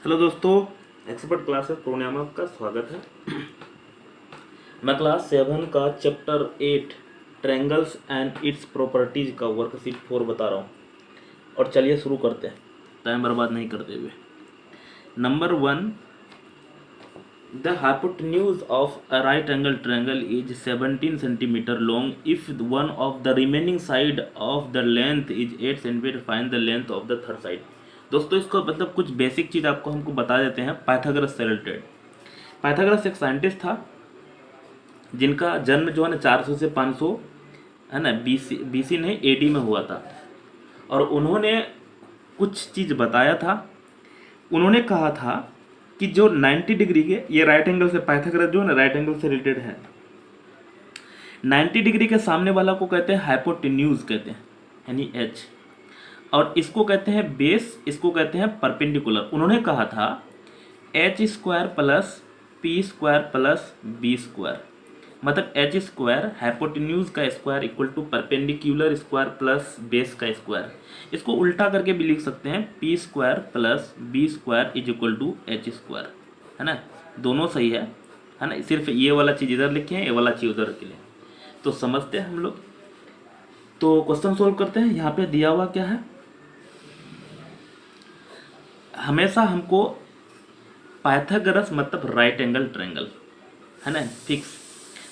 Hello दोस्तों, expert classes programme में आपका स्वागत है। मैं क्लास 7 का chapter 8 triangles and its properties का वर्कशीट 4 बता रहा हूँ। और चलिए शुरू करते हैं टाइम बर्बाद नहीं करते हुए। Number 1, the hypotenuse of a right angle triangle is 17 centimetre long if one of the remaining side of the length is 8 centimetre. Find the length of the third side. दोस्तों इसको मतलब कुछ बेसिक चीज़ आपको हमको बता देते हैं पाइथागोरस से रिलेटेड। पाइथागोरस एक साइंटिस्ट था जिनका जन्म जो है ना 400 से 500 है ना बीसी नहीं एडी में हुआ था। और उन्होंने कुछ चीज़ बताया था। उन्होंने कहा था कि जो 90 डिग्री के ये राइट एंगल से पाइथागोरस जो है ना राइट एंगल से रिलेटेड है। 90 डिग्री के सामने वाला को कहते हैं हाइपोटेन्यूज कहते हैं यानी एच। और इसको कहते हैं बेस, इसको कहते हैं परपेंडिकुलर। उन्होंने कहा था H square plus P square plus B square, मतलब एच स्क्वायर हाइपोटेन्यूज का square equal to perpendicular square plus base का स्क्वायर। इसको उल्टा करके भी लिख सकते हैं P square plus B square is equal to H square, है ना। दोनों सही है ना। सिर्फ ये वाला चीज़ इधर लिखे हैं, ये वाला चीज़ उधर के लिए। तो समझते हैं हम लोग। तो क्वेश्चन सोल्व करते हैं। यहाँ पे दिया हुआ क्या है, हमेशा हमको पाइथागोरस मतलब राइट एंगल ट्रायंगल है ना fix.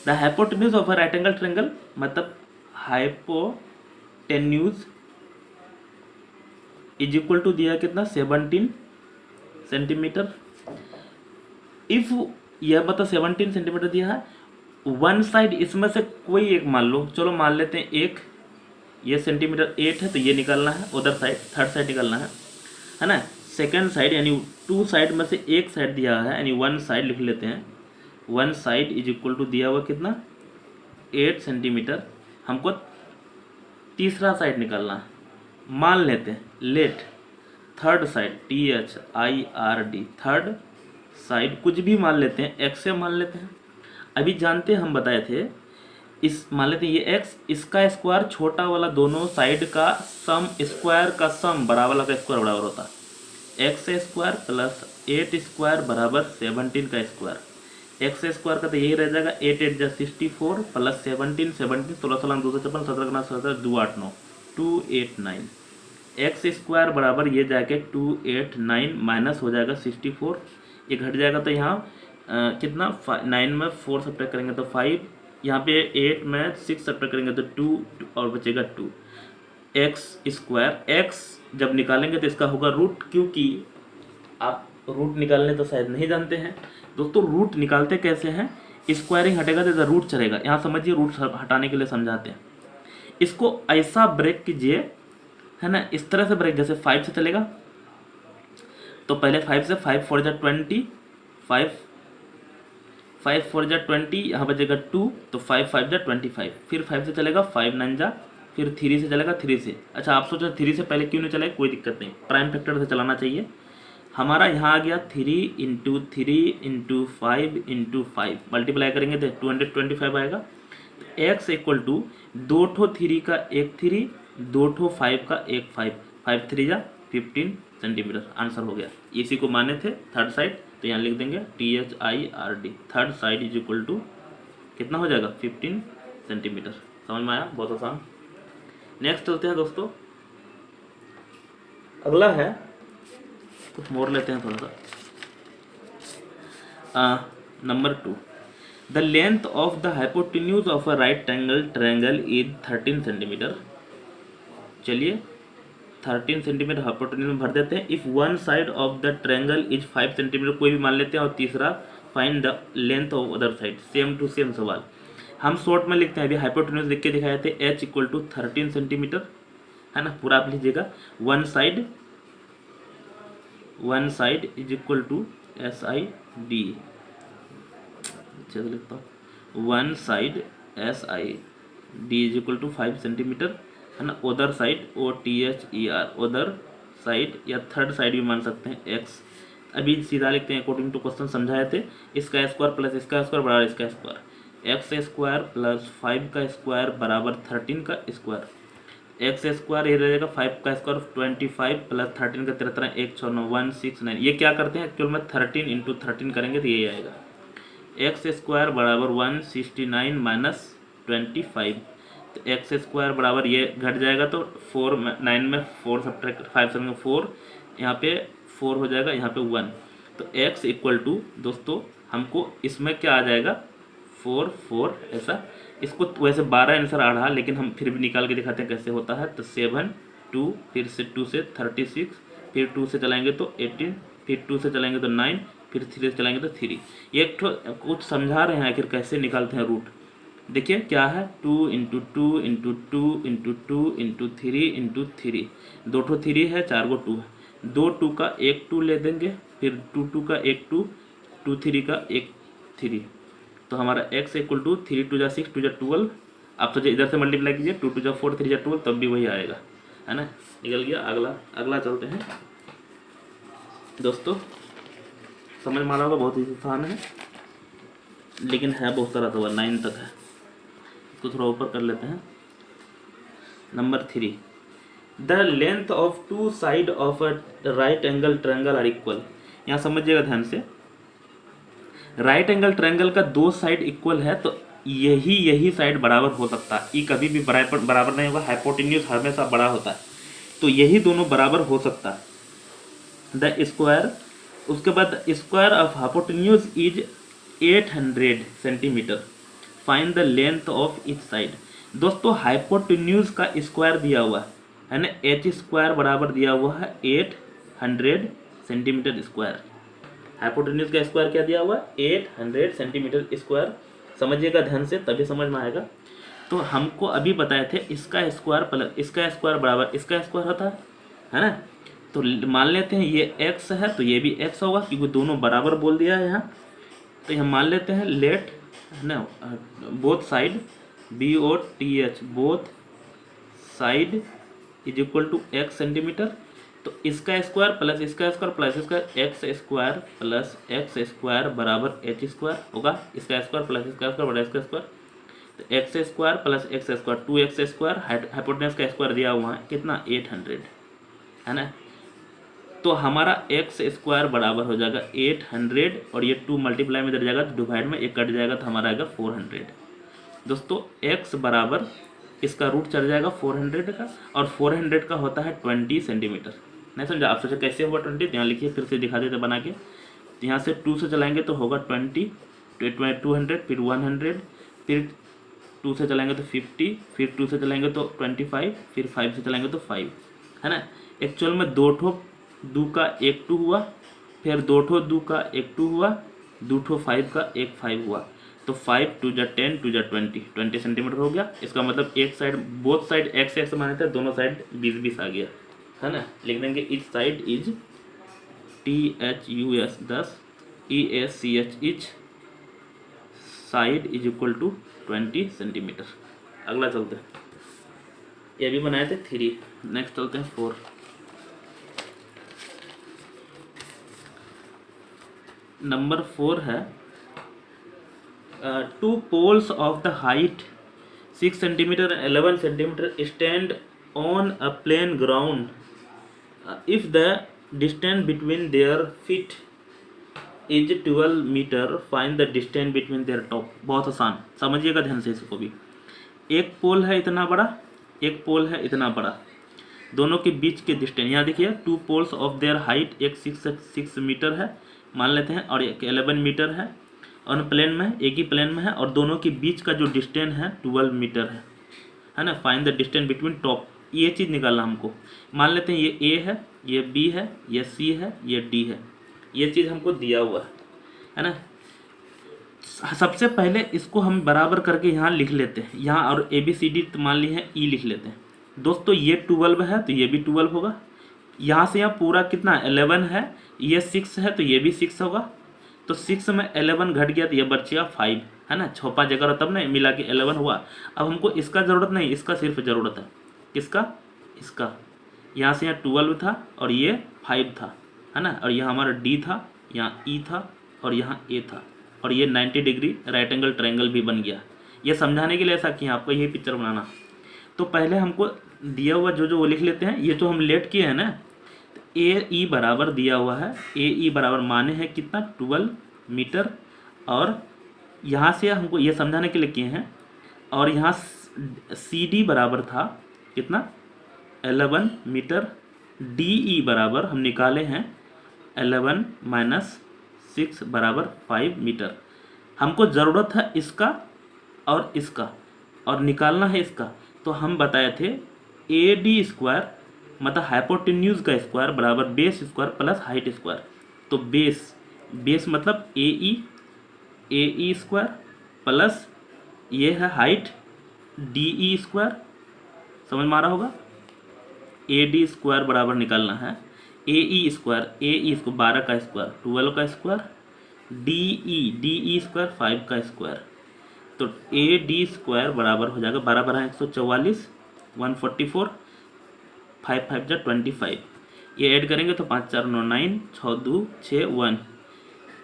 The hypotenuse of a right angle triangle मतलब हाइपोटेन्यूज इज इक्वल टू दिया कितना 17 सेंटीमीटर। इफ यह बता 17 सेंटीमीटर दिया है, वन साइड इसमें से कोई एक मान लो, चलो मान लेते हैं एक, ये सेंटीमीटर 8 है तो ये निकालना है, उधर साइड थर्ड साइड निकालना है ना। सेकेंड साइड यानी टू साइड में से एक साइड दिया है यानी वन साइड लिख लेते हैं। One side is equal to दिया हुआ कितना 8 सेंटीमीटर। हमको तीसरा साइड निकालना है। मान लेते हैं let third side THIRD third side कुछ भी मान लेते हैं, एक्स से मान लेते हैं। अभी जानते हैं हम बताए थे, इस मान लेते हैं ये एक्स, इसका स्क्वायर छोटा वाला दोनों साइड का सम स्क्वायर का सम बड़ा वाला का स्क्वायर बराबर होता है एक्स स्क्वायर प्लस 8 स्क्वायर बराबर 17 का स्क्वायर। एक्स स्क्वायर का तो यही रह जाएगा 8 8 जा 64 प्लस 17 17 16 16 256 17 17 2 8 9 289। एक्स स्क्वायर बराबर ये जाके 289 माइनस हो जाएगा 64, ये घट जाएगा तो यहाँ कितना 9 में 4 सब्ट्रैक्ट करेंगे तो 5, यहाँ पे 8 में 6 सब्ट्रैक्ट करेंगे तो 2 और बचेगा 2। एक्स स्क्वायर एक्स जब निकालेंगे तो इसका होगा रूट, क्योंकि आप रूट निकालने तो शायद नहीं जानते हैं दोस्तों। रूट निकालते कैसे हैं, स्क्वायरिंग हटेगा तो रूट चलेगा। यहाँ समझिए रूट हटाने के लिए समझाते हैं। इसको ऐसा ब्रेक कीजिए है ना, इस तरह से ब्रेक, जैसे 5 से चलेगा तो पहले 5 से 5 4 जा 20, 5 4 जा 20, यहाँ बचेगा 2 तो 5 5 जा 25। फिर 5 से चलेगा 5 9 जा, फिर 3 से चलेगा 3 से। अच्छा आप सोचो 3 से पहले क्यों नहीं चलेगा, कोई दिक्कत नहीं, प्राइम फैक्टर से चलाना चाहिए। हमारा यहाँ आ गया 3 इंटू 3 इंटू 5 इंटू 5, मल्टीप्लाई करेंगे तो 225 आएगा। एक्स इक्वल टू 2 ठो 3 का एक 3, 2 ठो 5 का एक 5, 5 3 जा 15 सेंटीमीटर। आंसर हो गया। इसी को माने थे थर्ड साइड, तो यहाँ लिख देंगे THIRD third side is equal to कितना हो जाएगा 15 सेंटीमीटर। समझ में आया, बहुत आसान। नेक्स्ट चलते हैं दोस्तों। अगला है, कुछ मोड़ लेते हैं थोड़ा सा। Number 2, the length of the hypotenuse of a right angle triangle is 13 centimetre. चलिए 13 सेंटीमीटर हाइपोटेन्यूज में भर देते हैं। If one side of the triangle is 5 centimetre, कोई भी मान लेते हैं, और तीसरा find the length of other side. Same to same सवाल हम शॉर्ट में लिखते हैं। अभी हाइपोटेन्यूज लिख के दिखाए थे H इक्वल टू 13 सेंटीमीटर है ना, पूरा आप लीजिएगा। One side is equal to SID, अच्छे से लिखता हूँ, one side SID is equal to 5 centimetre है ना। उधर साइड OTHER उधर साइड या थर्ड साइड भी मान सकते हैं X। अभी सीधा लिखते हैं अकॉर्डिंग टू क्वेश्चन समझाए थे। इसका स्क्वायर प्लस इसका स्क्वायर बराबर इसका स्क्वायर, एक्स स्क्वायर प्लस 5 का स्क्वायर बराबर 13 का स्क्वायर। एक्स स्क्वायर ये रहेगा 5 का स्क्वायर 25 प्लस 13 का 13 1 6 9 169। ये क्या करते हैं एक्चुअल में 13 इंटू 13 करेंगे तो ये आएगा एक्स स्क्वायर बराबर 169 माइनस 25। तो एक्स स्क्वायर बराबर ये घट जाएगा तो 4 9 में 4 सब्ट्रैक्ट 5 7 4, यहाँ पे 4 हो जाएगा, यहाँ पे 1। तो x इक्वल टू दोस्तों हमको इसमें क्या आ जाएगा 4 4 ऐसा। इसको वैसे 12 आंसर आ रहा, लेकिन हम फिर भी निकाल के दिखाते हैं कैसे होता है। तो 7 2 फिर से 2 से 36, फिर 2 से चलाएंगे तो 18, फिर 2 से चलाएंगे तो 9, फिर 3 से चलाएंगे तो 3। ये एक कुछ समझा रहे हैं आखिर कैसे निकालते हैं रूट। देखिए क्या है 2 into 2 into 2 into 2 into 3 into 3, 2 ठो 3 है, 4 गो 2 है, 2 2 का एक 2 ले देंगे, फिर 2 2 का एक 2, 2 3 का एक 3। तो हमारा x इक्वल टू 3 2 जा 6 2 जा 12। आप सोचिए इधर से मल्टीप्लाई कीजिए 2 2 जा 4 3 जा 12, तब भी वही आएगा, है ना। निकल गया। अगला चलते हैं दोस्तों। समझ में आ रहा होगा, बहुत ही आसान है, लेकिन है बहुत सारा सवाल 9 तक है। तो थोड़ा ऊपर कर लेते हैं। Number 3, the length of 2 side of a right angle triangle are equal. यहाँ समझिएगा ध्यान से, राइट एंगल ट्रायंगल का 2 साइड इक्वल है तो यही साइड बराबर हो सकता है। ये कभी भी बराबर नहीं होगा, हाइपोटेन्यूज हमेशा बड़ा होता है, तो यही दोनों बराबर हो सकता है। द स्क्वायर, उसके बाद square of hypotenuse is 800 centimetre, find the length of each side. दोस्तों हाइपोटेन्यूज का स्क्वायर दिया हुआ है ना, एच स्क्वायर बराबर दिया हुआ है 800 सेंटीमीटर स्क्वायर। हाइपोटेन्यूज का स्क्वायर क्या दिया हुआ है 800 सेंटीमीटर स्क्वायर। समझिएगा ध्यान से, तभी समझ में आएगा। तो हमको अभी बताए थे इसका स्क्वायर प्लस इसका स्क्वायर बराबर इसका स्क्वायर होता है ना। तो मान लेते हैं ये x है तो ये भी x होगा, क्योंकि दोनों बराबर बोल दिया है यहाँ। तो यहाँ मान लेते हैं लेट है ना, both side BOTH both side is equal to x centimetre. तो इसका स्क्वायर प्लस इसका स्क्वायर प्लस इसका x square plus x square बराबर एच स्क्वायर होगा। इसका स्क्वायर प्लस इसका स्क्वायर बराबर इसका स्क्वायर, तो x square plus x square 2x square. Hypotenuse का स्क्वायर दिया हुआ है कितना 800 है ना। तो हमारा एक्स स्क्वायर बराबर हो जाएगा 800, और ये 2 मल्टीप्लाई में इधर जाएगा तो डिवाइड में एक कट जाएगा, तो हमारा आएगा 400। दोस्तों x बराबर इसका रूट चढ़ जाएगा 400 का, और 400 का होता है 20 सेंटीमीटर। नहीं समझा? आप सोचा कैसे होगा 20, यहाँ लिखिए, फिर से दिखा देते बना के। यहाँ से 2 से चलाएंगे तो होगा 20, 200, फिर 100, फिर 2 से चलाएंगे तो 50, फिर 2 से चलाएंगे तो 25, फिर 5 से चलाएंगे तो 5, है ना। एक्चुअल में 2 ठो 2 का एक 2 हुआ, फिर 2 ठो 2 का एक 2 हुआ, 2 ठो 5 का एक 5 हुआ। तो 5 2 जा 10 2 जा 20 सेंटीमीटर हो गया। इसका मतलब एक साइड बोथ साइड x माने थे, दोनों साइड 20 आ गया, है ना। लिख देंगे each side is THUS 10 EACH each side is equal to 20 centimetre. अगला चलते हैं, ये भी बनाए थे 3। नेक्स्ट चलते हैं 4। नंबर 4 है 2 poles of the height 6 centimeter and 11 centimeter stand on a plain ground. If the distance between their feet is 12 meter, find the distance between their top. बहुत आसान, समझिएगा ध्यान से इसको भी। एक पोल है इतना बड़ा, एक पोल है इतना बड़ा, दोनों के बीच के डिस्टेंस यहाँ देखिए 2 poles of their height, एक 6 मीटर है मान लेते हैं, और एक 11 मीटर है, और प्लेन में एक ही प्लेन में है, और दोनों के बीच का जो डिस्टेंस है 12 मीटर है ना। Find the distance between top, ये चीज़ निकालना हमको। मान लेते हैं ये A है, ये B है, ये C है, ये D है, ये चीज़ हमको दिया हुआ है ना। सबसे पहले इसको हम बराबर करके यहाँ लिख लेते हैं, यहाँ और ABCD मान ली है E लिख लेते हैं। दोस्तों ये 12 है तो ये भी 12 होगा, यहाँ से यहाँ पूरा कितना 11 है, ये 6 है तो ये भी 6 होगा। तो 6 में 11 घट गया तो ये बचिया 5, है ना। छोपा जगह तब नहीं मिला कि 11 हुआ। अब हमको इसका ज़रूरत नहीं, इसका सिर्फ ज़रूरत है, किसका, इसका। यहाँ से यहाँ 12 था और ये 5 था, है ना, और यहाँ हमारा D था, यहाँ E था, और यहाँ A था, और ये 90 डिग्री राइट एंगल ट्रायंगल भी बन गया। ये समझाने के लिए ऐसा किया आपको, यही पिक्चर बनाना। तो पहले हमको दिया हुआ जो वो लिख लेते हैं। ये जो हम लेट किए हैं ना, तो ए ई बराबर दिया हुआ है, ए ई बराबर माने है कितना 12 मीटर, और यहाँ से हमको ये समझाने के लिए किए हैं, और यहाँ सी डी बराबर था कितना 11 मीटर, डी ई बराबर हम निकाले हैं 11 माइनस 6 बराबर 5 मीटर। हमको ज़रूरत है इसका और इसका, और निकालना है इसका। तो हम बताए थे ए डी स्क्वायर मतलब हाइपोटेन्यूज का स्क्वायर बराबर base square plus height square. तो बेस मतलब ए ई स्क्वायर प्लस ये है हाइट डी ई स्क्वायर, समझ में आ रहा होगा। ए डी स्क्वायर बराबर निकालना है ए ई स्क्वायर, ए ई इसको 12 का स्क्वायर 12 का स्क्वायर, डी ई स्क्वायर 5 का स्क्वायर। तो ए डी स्क्वायर बराबर हो जाएगा 12 12 144 144, 5 5 जा 25। ये ऐड करेंगे तो 5 4 9 9 6 2 6 1।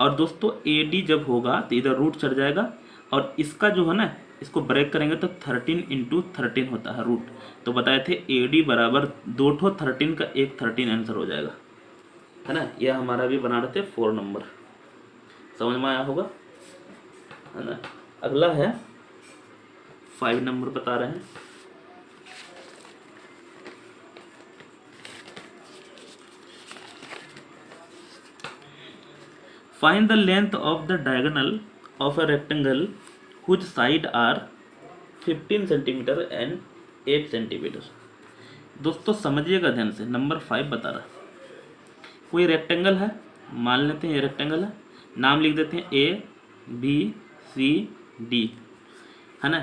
और दोस्तों ए डी जब होगा तो इधर रूट चढ़ जाएगा, और इसका जो है ना इसको ब्रेक करेंगे तो 13 इंटू 13 होता है रूट। तो बताए थे ए डी बराबर 2 ठो 13 का एक 13 आंसर हो जाएगा, है ना। यह हमारा भी बना रहे थे 4 नंबर, समझ में आया होगा, है ना। अगला है 5 नंबर बता रहे हैं। Find the length of the diagonal of a rectangle whose side are 15 centimetre and 8 centimetre. दोस्तों समझिएगा ध्यान से, नंबर 5 बता रहा है। कोई रेक्टेंगल है, मान लेते हैं ये रेक्टेंगल है, नाम लिख देते हैं ए बी सी डी, है ना।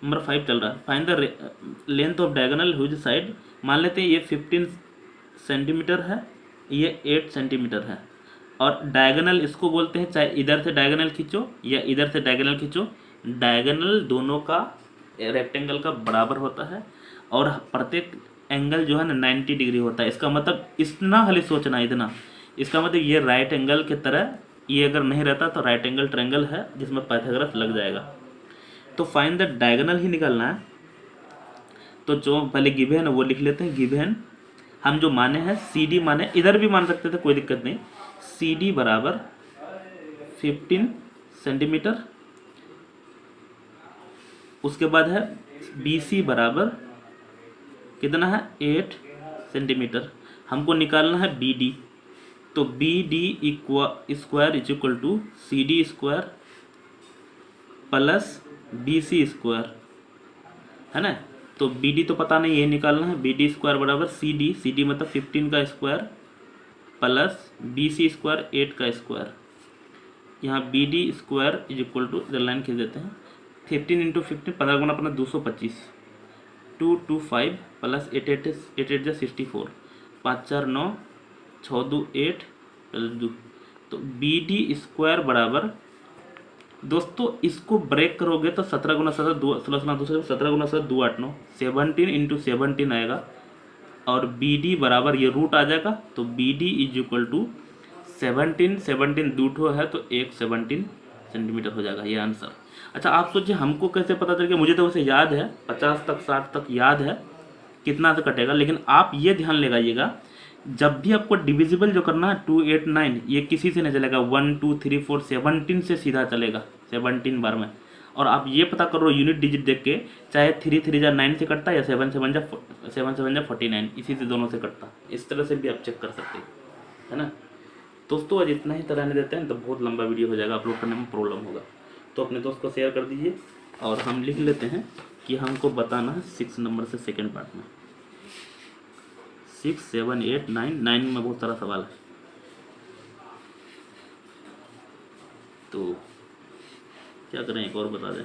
नंबर 5 चल रहा है। Find the length of diagonal whose side, मान लेते हैं ये 15 सेंटीमीटर है, ये 8 सेंटीमीटर है, और डायगोनल इसको बोलते हैं, चाहे इधर से डायगोनल खींचो या इधर से डायगोनल खींचो, डायगोनल दोनों का रेक्टेंगल का बराबर होता है, और प्रत्येक एंगल जो है ना 90 डिग्री होता है। इसका मतलब इतना खाली सोचना, इतना, इसका मतलब ये राइट एंगल की तरह, ये अगर नहीं रहता तो राइट एंगल ट्रायंगल है जिसमें पाइथागोरस लग जाएगा। तो फाइंड द डायगोनल ही निकालना है। तो जो पहले गिवन है वो लिख लेते हैं। गिवन हम जो माने हैं सी डी माने, इधर भी मान सकते थे कोई दिक्कत नहीं। सी डी बराबर 15 सेंटीमीटर, उसके बाद है बी सी बराबर कितना है 8 सेंटीमीटर। हमको निकालना है बी डी। तो B D square is equal to C D square plus B C square, है ना। तो बी डी तो पता नहीं, ये निकालना है। बी डी स्क्वायर बराबर सी डी मतलब 15 का square plus B C square 8 का स्क्वायर। यहाँ B D square is equal to, इधर लाइन खींच देते हैं, 15 इंटू 15 15 गुना 15 225, 225 प्लस 8 8 जा 64, 5 4 9 6 2 8 प्लस 2। तो बी डी स्क्वायर बराबर, दोस्तों इसको ब्रेक करोगे तो 17 गुना 17 2 16 2 17 गुना 7 2 8 9 17 इंटू 17 आएगा, और बी डी बराबर ये रूट आ जाएगा। तो B D is equal to 17 दो ठो है तो एक 17 सेंटीमीटर हो जाएगा ये आंसर। अच्छा आप सोचिए हमको कैसे पता चलेगा, मुझे तो वैसे याद है 50 तक 60 तक याद है कितना से कटेगा, लेकिन आप ये ध्यान लगाइएगा जब भी आपको डिविजिबल जो करना है 2 8 9 ये किसी से नहीं चलेगा, 1 2 3 4 17 से सीधा चलेगा 17 बार में। और आप ये पता करो यूनिट डिजिट देख के, चाहे 3 3 जा 9 से कटता है या 7 7 जा 49, इसी से दोनों से कटता, इस तरह से भी आप चेक कर सकते हैं, है ना। दोस्तों आज इतना ही तरह नहीं देते हैं तो बहुत लंबा वीडियो हो जाएगा, अपलोड करने में प्रॉब्लम होगा, तो अपने दोस्त को शेयर कर दीजिए। और हम लिख लेते हैं कि हमको बताना है 6 नंबर से सेकेंड पार्ट में, 6 7 8 9 में बहुत सारा सवाल है। तो क्या करें, एक और बता दें।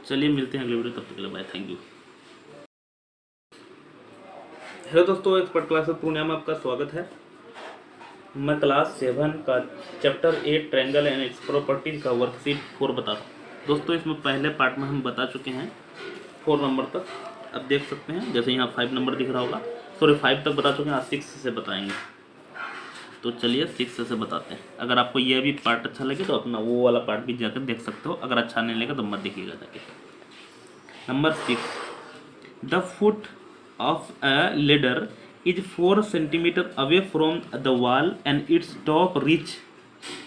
चलिए मिलते हैं अगले वीडियो, तब तक के लिए बाय, थैंक यू। हेलो दोस्तों, एक्सपर्ट क्लासेस पूर्णिया में आपका स्वागत है। मैं क्लास 7 का chapter 8 triangle and its properties का वर्कशीट 4 बता रहा हूँ। दोस्तों इसमें पहले पार्ट में हम बता चुके हैं 4 नंबर तक, अब देख सकते हैं जैसे यहाँ 5 नंबर दिख रहा होगा, सॉरी 5 तक बता चुके हैं, आज 6 से बताएंगे। तो चलिए 6 से बताते हैं। अगर आपको यह भी पार्ट अच्छा लगे तो अपना वो वाला पार्ट भी जाकर देख सकते हो, अगर अच्छा नहीं लगे तो मत देखिएगा जाके। Number 6, the foot of a ladder is 4 centimeter away from the wall and its top reach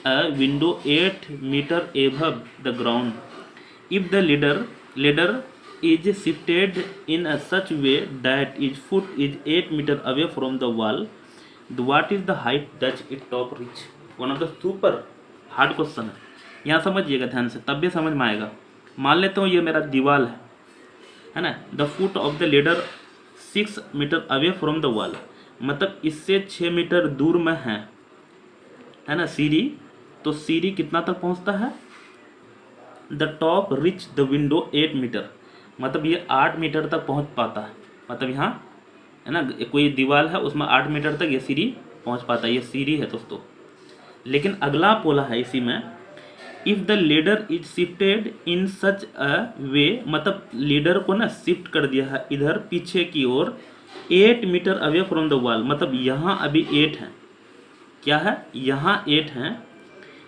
a window 8 meter above the ground. If the ladder is shifted in a such way that its foot is 8 meter away from the wall, what is the height that its top reach? One of the super hard question है। यहाँ समझिएगा ध्यान से, तब भी समझ में आएगा। मान लेता हूँ ये मेरा दीवार है ना। The foot of the ladder 6 metre away from the wall, मतलब इससे 6 मीटर दूर में है ना सीढ़ी। तो सीढ़ी कितना तक पहुंचता है? The top reach the window 8 metre, मतलब ये 8 मीटर तक पहुंच पाता है। मतलब यहाँ है ना कोई दीवार है उसमें 8 मीटर तक ये सीढ़ी पहुंच पाता है, ये सीढ़ी है दोस्तों। लेकिन अगला बोला है इसी में, if the leader is shifted in such a way, मतलब लीडर को ना शिफ्ट कर दिया है इधर पीछे की ओर 8 metre away from the wall, मतलब यहाँ अभी 8 है। क्या है? यहाँ 8 है।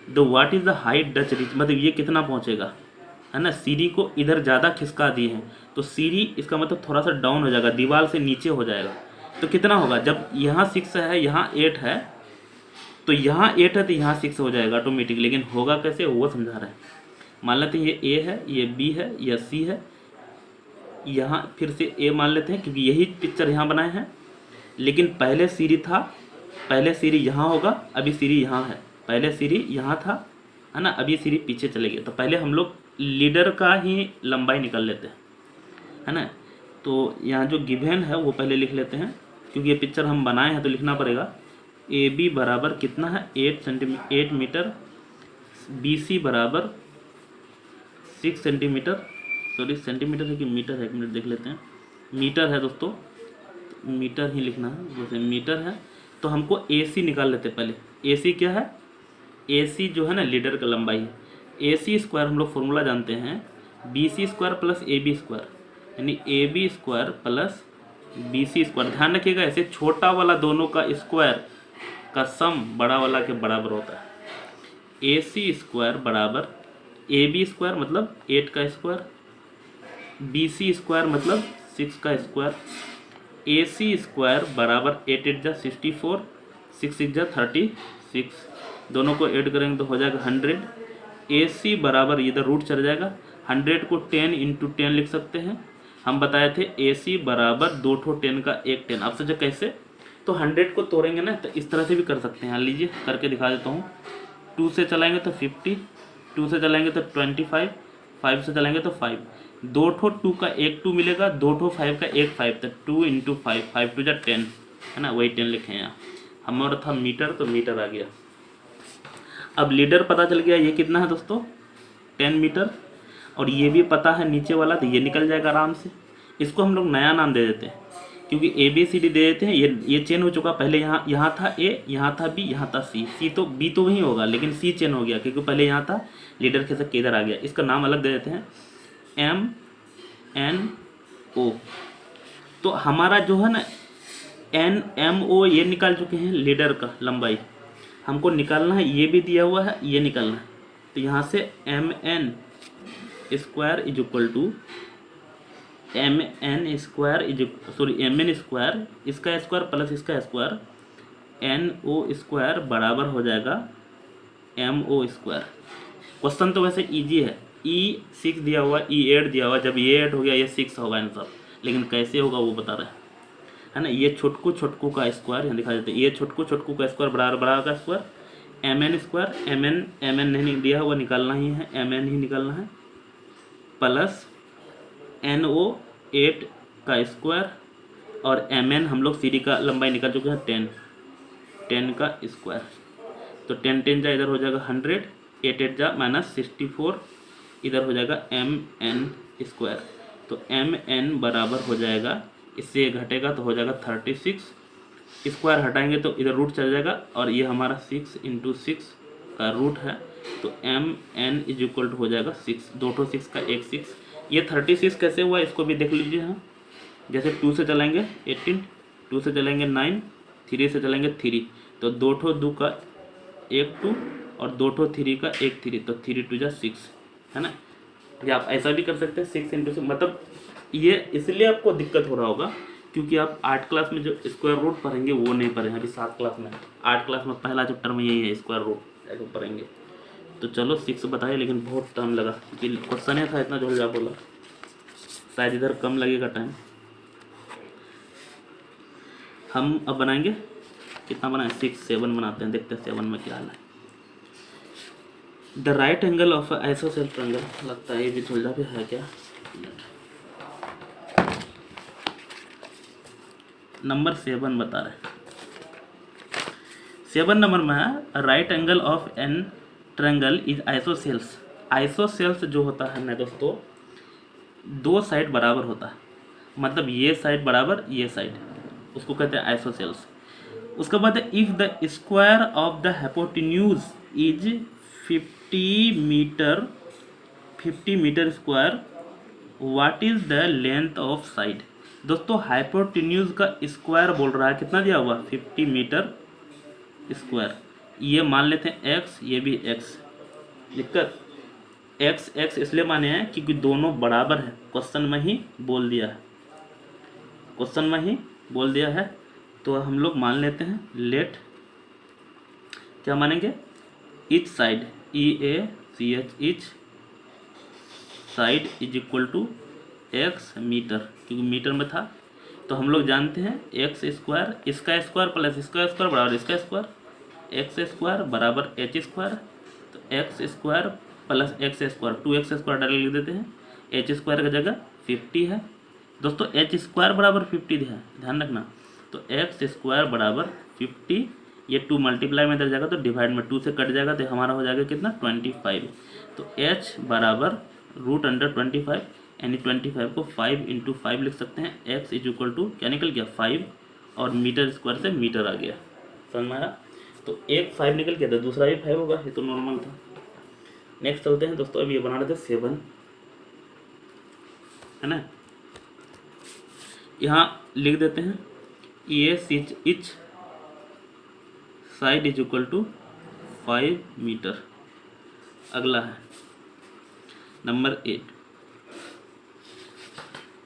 The what is the height Dutch rich, मतलब ये कितना पहुँचेगा, है ना। सीढ़ी को इधर ज़्यादा खिसका दिए हैं तो सीढ़ी इसका मतलब थोड़ा सा डाउन हो जाएगा, दीवार से नीचे हो जाएगा। तो कितना होगा? जब यहाँ 6 है यहाँ 8 है, तो यहाँ 8 है तो यहाँ 6 हो जाएगा ऑटोमेटिक। लेकिन होगा कैसे वो समझा रहे हैं। मान लेते हैं ये A है, ये B है, यह C है, यहाँ फिर से A मान लेते हैं क्योंकि यही पिक्चर यहाँ बनाए हैं। लेकिन पहले सीढ़ी था, पहले सीढ़ी यहाँ होगा, अभी सीढ़ी यहाँ है। पहले सीढ़ी यहाँ था, है ना, अभी सीढ़ी पीछे चले गई। तो पहले हम लोग लीडर का ही लंबाई निकाल लेते हैं, है ना। तो यहाँ जो गिवन है वो पहले लिख लेते हैं क्योंकि ये पिक्चर हम बनाए हैं तो लिखना पड़ेगा। AB बराबर कितना है? 8 मीटर। BC बराबर 6 सेंटीमीटर, सॉरी सेंटीमीटर है कि मीटर है, एक मिनट देख लेते हैं। मीटर है दोस्तों, मीटर ही लिखना है, वैसे मीटर है। तो हमको AC निकाल लेते हैं पहले। AC क्या है? AC जो है ना लीडर का लंबाई है। AC स्क्वायर हम लोग फॉर्मूला जानते हैं, BC square plus AB square, यानी AB square plus BC square. ध्यान रखिएगा ऐसे छोटा वाला दोनों का स्क्वायर का सम बड़ा वाला के बराबर होता है। AC स्क्वायर बराबर AB स्क्वायर मतलब 8 का स्क्वायर, BC स्क्वायर मतलब 6 का स्क्वायर। AC स्क्वायर बराबर 8 8 जा 64, 6 6 जा 36, दोनों को ऐड करेंगे तो हो जाएगा 100। AC बराबर इधर रूट चल जाएगा, 100 को 10 इंटू 10 लिख सकते हैं। हम बताए थे AC बराबर 2 ठो 10 का एक 10। आप सोचो कैसे? तो 100 को तोड़ेंगे ना तो इस तरह से भी कर सकते हैं। लीजिए करके दिखा देता हूँ। 2 से चलाएंगे तो 50, 2 से चलाएंगे तो 25, 5 से चलाएंगे तो 5। 2 ठो 2 का एक 2 मिलेगा, 2 ठो 5 का एक 5, तो 2 इंटू 5, 5 2 जा 10, है ना, वही 10 लिखे हैं। हमारा था मीटर तो मीटर आ गया। अब लीडर पता चल गया ये कितना है दोस्तों, 10 मीटर। और ये भी पता है नीचे वाला, तो ये निकल जाएगा आराम से। इसको हम लोग नया नाम दे देते हैं क्योंकि ABCD दे देते हैं। ये चेन हो चुका, पहले यहाँ था A, यहाँ था B, यहाँ था C तो B तो वही होगा लेकिन C चेन हो गया क्योंकि पहले यहाँ था, लीडर के साथ इधर आ गया। इसका नाम अलग दे देते हैं MNO। तो हमारा जो है ना NMO ये निकाल चुके हैं लीडर का लंबाई। हमको निकालना है, ये भी दिया हुआ है, ये निकालना है। तो यहाँ से MN square is equal to MN square इसका स्क्वायर प्लस इसका स्क्वायर NO स्क्वायर बराबर हो जाएगा MO स्क्वायर। क्वेश्चन तो वैसे इजी है। E6 दिया हुआ, E8 दिया हुआ, जब ये 8 हो गया ये 6 होगा आंसर। लेकिन कैसे होगा वो बता रहे हैं, है ना। ये छोटकू छोटकू का स्क्वायर यहाँ दिखा देते हैं। ये छोटकू छोटकू का स्क्वायर बराबर का स्क्वायर MN स्क्वायर, MN नहीं दिया हुआ, निकालना ही है, MN ही निकालना है, प्लस NO 8 का स्क्वायर और MN हम लोग सीढ़ी का लंबाई निकाल चुके हैं 10 का स्क्वायर। तो 10 10 जा इधर हो जाएगा 100, 8 8 जा माइनस 64, इधर हो जाएगा MN स्क्वायर। तो MN बराबर हो जाएगा, इससे घटेगा तो हो जाएगा 36, स्क्वायर हटाएंगे तो इधर रूट चल जाएगा और ये हमारा 6 इंटू 6 का रूट है। तो MN इज इक्वल टू हो जाएगा 6, 2 ठो 6 का एक 6। ये 36 कैसे हुआ इसको भी देख लीजिए। हाँ, जैसे 2 से चलाएंगे 18, 2 से चलेंगे 9, 3 से चलेंगे 3, तो 2 ठो 2 का 1 2 और 2 ठो 3 का 1 3, तो 3 2 जा 6 है ना। या आप ऐसा भी कर सकते हैं 6 इंटू 6, मतलब ये इसलिए आपको दिक्कत हो रहा होगा क्योंकि आप 8 क्लास में जो स्क्वायर रूट पढ़ेंगे वो नहीं पढ़े हैं अभी 7 क्लास में। 8 क्लास में पहला चैप्टर में यही है स्क्वायर रूट ऐसे पढ़ेंगे। तो चलो 6 बताइए, लेकिन बहुत टाइम लगा क्योंकि क्वेश्चन ही था इतना जो जा बोला, शायद इधर कम लगेगा टाइम। हम अब बनाएंगे कितना बनाए 6 7 बनाते हैं, देखते हैं 7 में क्या हाल है। The right angle of isosceles triangle, लगता है ये भी झोलझा भी है क्या। नंबर 7 बता रहे, 7 नंबर में है right angle of an triangle is isosceles. Isosceles जो होता है ना दोस्तों, 2 साइड बराबर होता है, मतलब ये साइड बराबर ये साइड, उसको कहते हैं आइसोसेल्स। उसके बाद if the square of the hypotenuse is 50 metre square, what is the length of side. दोस्तों हाइपोटेन्यूज का स्क्वायर बोल रहा है, कितना दिया हुआ 50 मीटर स्क्वायर। ये मान लेते हैं x, ये भी x। दिक्कत x इसलिए माने हैं क्योंकि दोनों बराबर है, क्वेश्चन में ही बोल दिया है, क्वेश्चन में ही बोल दिया है। तो हम लोग मान लेते हैं लेट, क्या मानेंगे, each side EACH each side is equal to x metre, क्योंकि मीटर में था। तो हम लोग जानते हैं x स्क्वायर, इसका स्क्वायर प्लस इसका स्क्वायर बराबर इसका स्क्वायर, x स्क्वायर बराबर h स्क्वायर। तो x square plus x square 2x square direct लिख देते हैं, h स्क्वायर की जगह 50 है दोस्तों, h स्क्वायर बराबर 50 है, ध्यान रखना। तो x स्क्वायर बराबर 50, ये 2 मल्टीप्लाई में इधर जाएगा तो डिवाइड में 2 से कट जाएगा, तो हमारा हो जाएगा कितना 25। तो h बराबर √25, यानी 25 को 5 इंटू 5 लिख सकते हैं। x इज इक्वल टू क्या निकल गया 5, और मीटर स्क्वायर से मीटर आ गया, समझ में आया। तो एक 5 निकल गया था, दूसरा भी 5 होगा, ये तो नॉर्मल था। नेक्स्ट चलते हैं दोस्तों, अभी ये बना रहे थे 7 है ना। यहाँ लिख देते हैं EACH side is equal to 5 metre. अगला है नंबर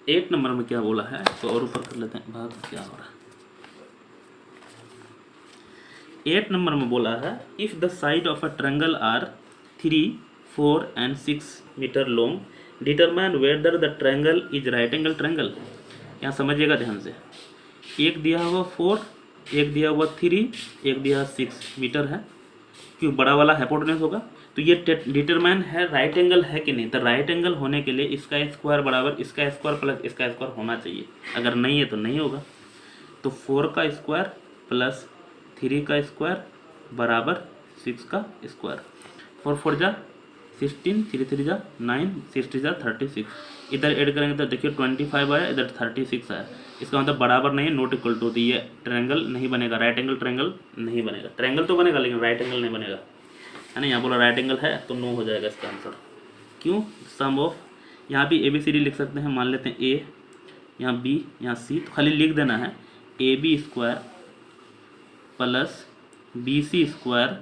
8 नंबर में क्या बोला है, तो और ऊपर कर लेते हैं भाग, क्या हो रहा है। 8 नंबर में बोला है if the side of a triangle are 3 4 and 6 metre long, determine whether the triangle is right angle triangle. यहाँ समझिएगा ध्यान से, एक दिया हुआ 4, एक दिया हुआ 3, एक दिया 6 मीटर है, क्यों बड़ा वाला हाइपोटेन्यूज होगा। तो ये डिटरमाइन है राइट एंगल है कि नहीं। तो राइट एंगल होने के लिए इसका स्क्वायर बराबर इसका स्क्वायर प्लस इसका स्क्वायर होना चाहिए, अगर नहीं है तो नहीं होगा। तो 4 का स्क्वायर प्लस 3 का स्क्वायर बराबर 6 का स्क्वायर। 4 4 जा 16, 3 3 जा 9, 60 जा 36। इधर ऐड करेंगे तो देखिए 25 आया, इधर 36 आया, इसका मतलब बराबर नहीं है, नॉट इक्वल टू। तो ये ट्रायंगल नहीं बनेगा, राइट एंगल ट्रायंगल नहीं बनेगा। ट्रायंगल तो बनेगा लेकिन राइट एंगल नहीं बनेगा, है ना। यहाँ बोला राइट एंगल है तो नो हो जाएगा इसका आंसर। क्यों, सम ऑफ, यहाँ भी ABCD लिख सकते हैं, मान लेते हैं A, यहाँ B, यहाँ C, तो खाली लिख देना है AB square plus BC square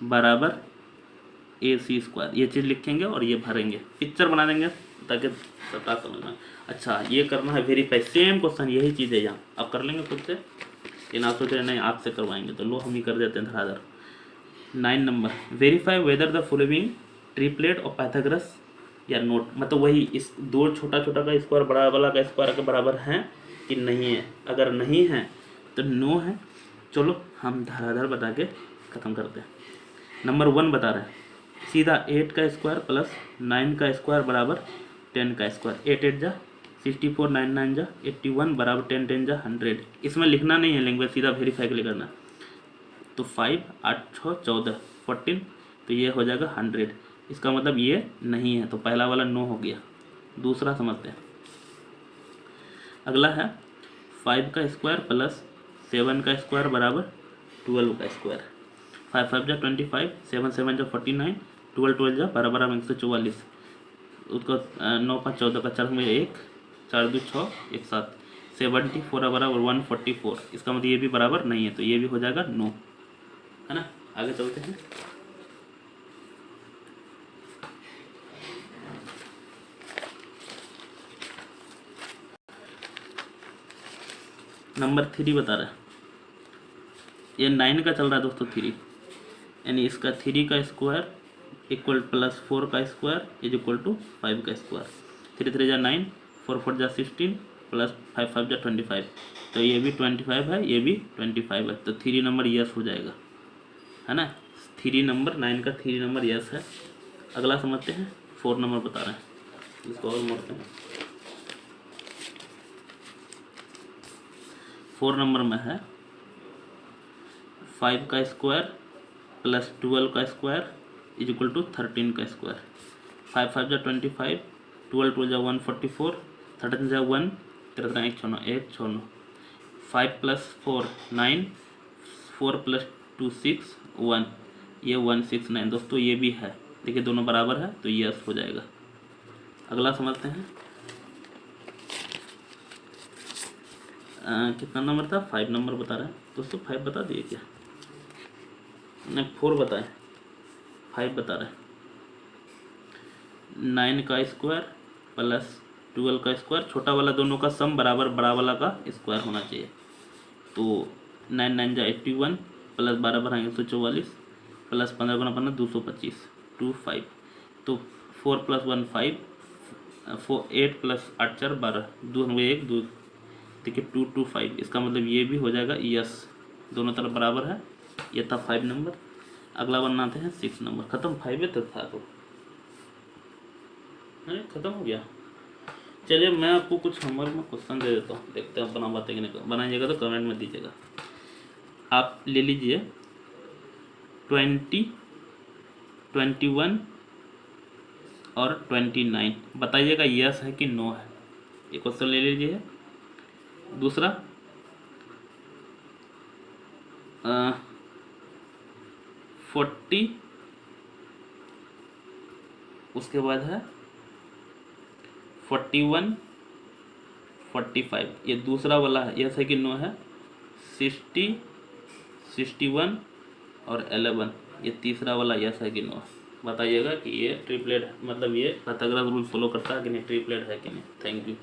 बराबर AC स्क्वायर। ये चीज़ लिखेंगे और ये भरेंगे, पिक्चर बना देंगे ताकि सबका समझना। अच्छा ये करना है वेरीफाई, सेम क्वेश्चन यही चीज़ है यहाँ, आप कर लेंगे खुद से, लेकिन आप सोच रहे नहीं आपसे करवाएंगे, तो लो हम ही कर देते हैं धड़ाधड़। 9 number, verify whether the following triplet और पाइथागोरस या नोट, मतलब वही इस 2 छोटा छोटा का स्क्वायर बड़ा वाला का स्क्वायर के बराबर है कि नहीं है। अगर नहीं है तो नो है। चलो हम धड़ाधड़ बता के ख़त्म करते हैं। नंबर 1 बता रहे हैं सीधा 8 का स्क्वायर प्लस 9 का स्क्वायर बराबर 10 का स्क्वायर। 8 8 जा 64, 9 9 जा 81 बराबर 10 10 जा 100। इसमें लिखना नहीं है लैंग्वेज, सीधा वेरीफाई के लिए करना। तो 5 8 6 14 14, तो ये हो जाएगा 100। इसका मतलब ये नहीं है, तो पहला वाला नो हो गया। दूसरा समझते हैं, अगला है 5 का स्क्वायर प्लस 7 का स्क्वायर बराबर 12 का स्क्वायर। 5 5 जा 25, 7 7 जा 49, 12 12 जा बराबर 144। उसको 9 5 14 का 4 में 1, 4 2 6 1 7। 70 4 बराबर 144, इसका मतलब ये भी बराबर नहीं है, तो ये भी हो जाएगा नो, है ना। आगे चलते हैं। नंबर 3 बता रहा है, ये 9 का चल रहा है दोस्तों 3, यानी इसका 3 का स्क्वायर इक्वल प्लस 4 का स्क्वायर इज इक्वल टू 5 का स्क्वायर। 3 3 जा 9, 4 4 जा 16 प्लस 5 5 जा 25, तो ये भी 25 है, ये भी 25 है, तो 3 नंबर यस हो जाएगा, है ना। 3 नंबर 9 का 3 नंबर यस है। अगला समझते हैं, 4 नंबर बता रहे हैं, इसको और मोड़ते हैं। 4 नंबर में है 5 का स्क्वायर प्लस 12 का स्क्वायर इज इक्वल टू 13 का स्क्वायर। 5 5 जा 25, 12 2 जा 144, 13 जा 1, 13 1 6 9, 1 6 9, 5 प्लस 4 9, 4 प्लस 2 6 1, ये 169 दोस्तों, ये भी है, देखिए दोनों बराबर है, तो यस हो जाएगा। अगला समझते हैं, कितना नंबर था, 5 नंबर बता रहे हैं दोस्तों, 5 बता दिए क्या, नहीं 4 बताएं, 5 बता रहे हैं। 9 का स्क्वायर प्लस 12 का स्क्वायर, छोटा वाला दोनों का सम बराबर बड़ा वाला का स्क्वायर होना चाहिए, तो 9 9 जा 81 प्लस 12 बढ़ाएंगे 144 प्लस 15 गुना 15 225 25, तो 4 प्लस 1 5, 4 8 प्लस 8 4 12, 2 1 2, देखिए 2 2 5, इसका मतलब ये भी हो जाएगा यस, दोनों तरफ बराबर है। ये था 5 नंबर। अगला बनाते हैं 6 नंबर। खत्म, 5 तक था तो अरे खत्म हो गया। चलिए मैं आपको कुछ होमवर्क में क्वेश्चन दे देता हूँ, देखते हैं बना पाते कि नहीं। बनाइएगा तो कमेंट में दीजिएगा। आप ले लीजिए 20, 21 और 29, बताइएगा यस है कि नो है। ये क्वेश्चन ले लीजिए। दूसरा 40, उसके बाद है 41, 45, ये दूसरा वाला है, यस है कि नो है। 60, 61 और 11, ये तीसरा वाला यस है कि नो है। बताइएगा कि ये ट्रिपलेट मतलब ये पाइथागोरस रूल फॉलो करता है कि नहीं, ट्रिपलेट है कि नहीं। Thank you.